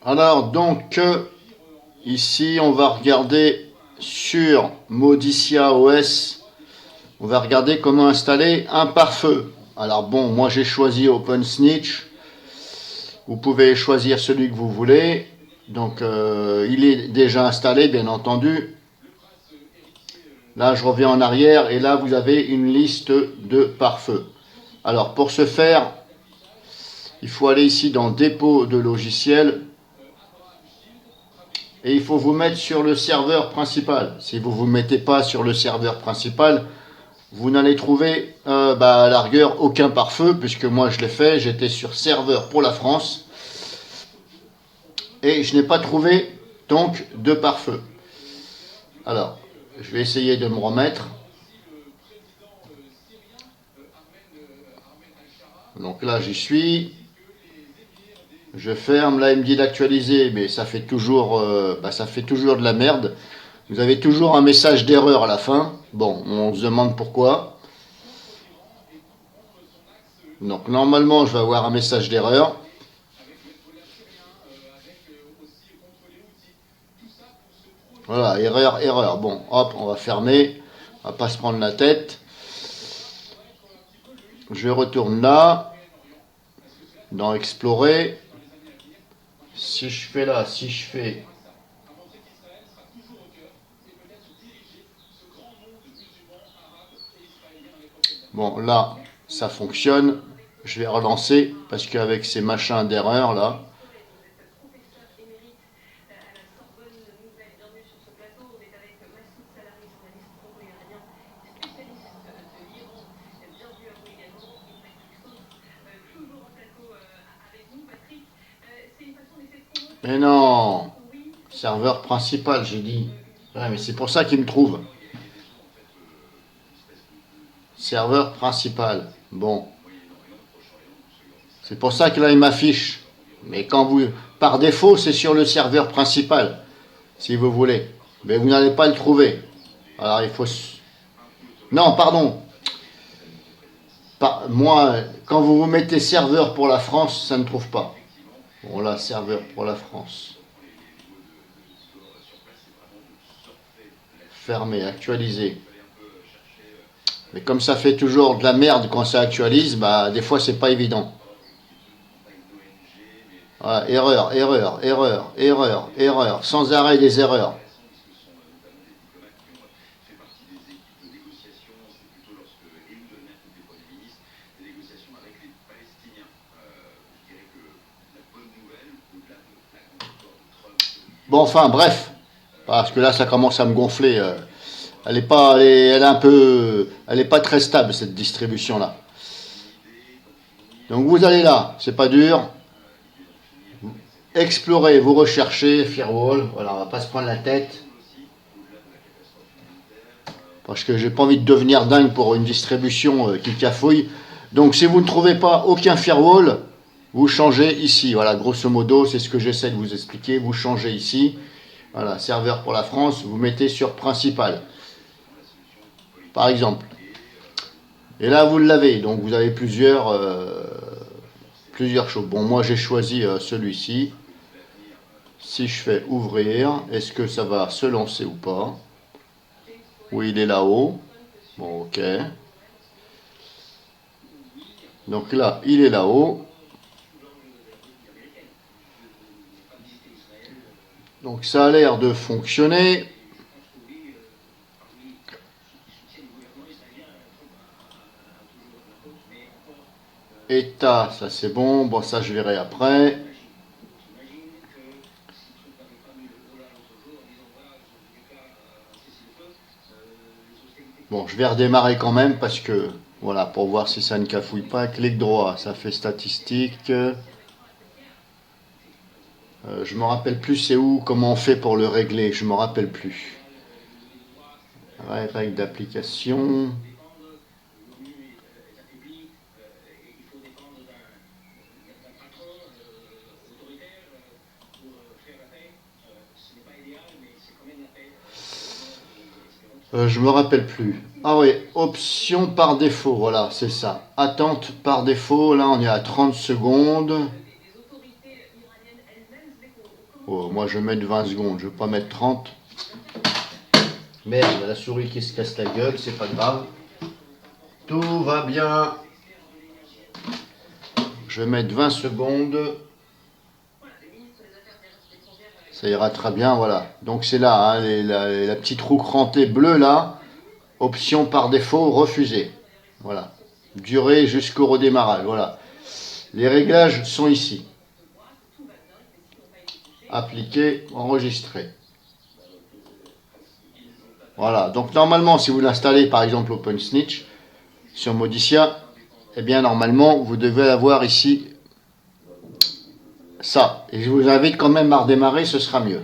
Alors donc ici on va regarder sur Modicia OS, on va regarder comment installer un pare-feu. Alors bon, moi j'ai choisi OpenSnitch, vous pouvez choisir celui que vous voulez. Donc il est déjà installé bien entendu. Là je reviens en arrière et là vous avez une liste de pare-feu. Alors pour ce faire, il faut aller ici dans dépôt de logiciels. Et il faut vous mettre sur le serveur principal. Si vous ne vous mettez pas sur le serveur principal, vous n'allez trouver à la rigueur aucun pare-feu, puisque moi je l'ai fait, j'étais sur serveur pour la France. Et je n'ai pas trouvé donc de pare-feu. Alors, je vais essayer de me remettre. Donc là j'y suis. Je ferme, là il me dit d'actualiser, mais ça fait toujours de la merde. Vous avez toujours un message d'erreur à la fin. Bon, on se demande pourquoi. Donc normalement je vais avoir un message d'erreur. Voilà, erreur. Bon, hop, on va fermer. On va pas se prendre la tête. Je retourne là. Dans Explorer. Si je fais bon, là, ça fonctionne. Je vais relancer parce qu'avec ces machins d'erreur là. Mais non, serveur principal, j'ai dit. Ouais, mais c'est pour ça qu'il me trouve. Serveur principal. Bon. C'est pour ça que là, il m'affiche. Mais quand vous... Par défaut, c'est sur le serveur principal, si vous voulez. Mais vous n'allez pas le trouver. Alors, il faut... Non, pardon. Moi, quand vous vous mettez serveur pour la France, ça ne trouve pas. Bon, là, serveur pour la France. Fermer, actualiser. Mais comme ça fait toujours de la merde quand ça actualise, bah des fois c'est pas évident. Voilà, erreur, sans arrêt des erreurs. Bon, enfin, bref, parce que là ça commence à me gonfler. Elle est pas très stable cette distribution là. Donc vous allez là, c'est pas dur. Explorez, vous recherchez Firewall. Voilà, on va pas se prendre la tête. Parce que j'ai pas envie de devenir dingue pour une distribution qui cafouille. Donc si vous ne trouvez pas aucun Firewall, vous changez ici. Voilà, grosso modo, c'est ce que j'essaie de vous expliquer. Vous changez ici. Voilà, serveur pour la France, vous mettez sur principal. Par exemple. Et là, vous l'avez. Donc vous avez plusieurs choses. Bon, moi j'ai choisi celui-ci. Si je fais ouvrir, est-ce que ça va se lancer ou pas? Oui, il est là-haut. Bon, ok. Donc là, il est là-haut. Donc ça a l'air de fonctionner. État, ça c'est bon. Bon, ça je verrai après. Bon, je vais redémarrer quand même parce que, voilà, pour voir si ça ne cafouille pas. Clic droit, ça fait statistique. Je me rappelle plus c'est où, comment on fait pour le régler. Je me rappelle plus. Ouais, règle d'application. Je me rappelle plus. Ah oui, option par défaut, voilà, c'est ça. Attente par défaut, là on est à 30 secondes. Oh, moi je vais mettre 20 secondes, je vais pas mettre 30. Merde, la souris qui se casse la gueule, c'est pas grave. Tout va bien. Je vais mettre 20 secondes. Ça ira très bien, voilà. Donc c'est là, hein, la petite roue crantée bleue là. Option par défaut, refuser. Voilà. Durée jusqu'au redémarrage, voilà. Les réglages sont ici. Appliquer, enregistrer. Voilà, donc normalement, si vous l'installez par exemple OpenSnitch sur Modicia, eh bien normalement, vous devez avoir ici ça. Et je vous invite quand même à redémarrer, ce sera mieux.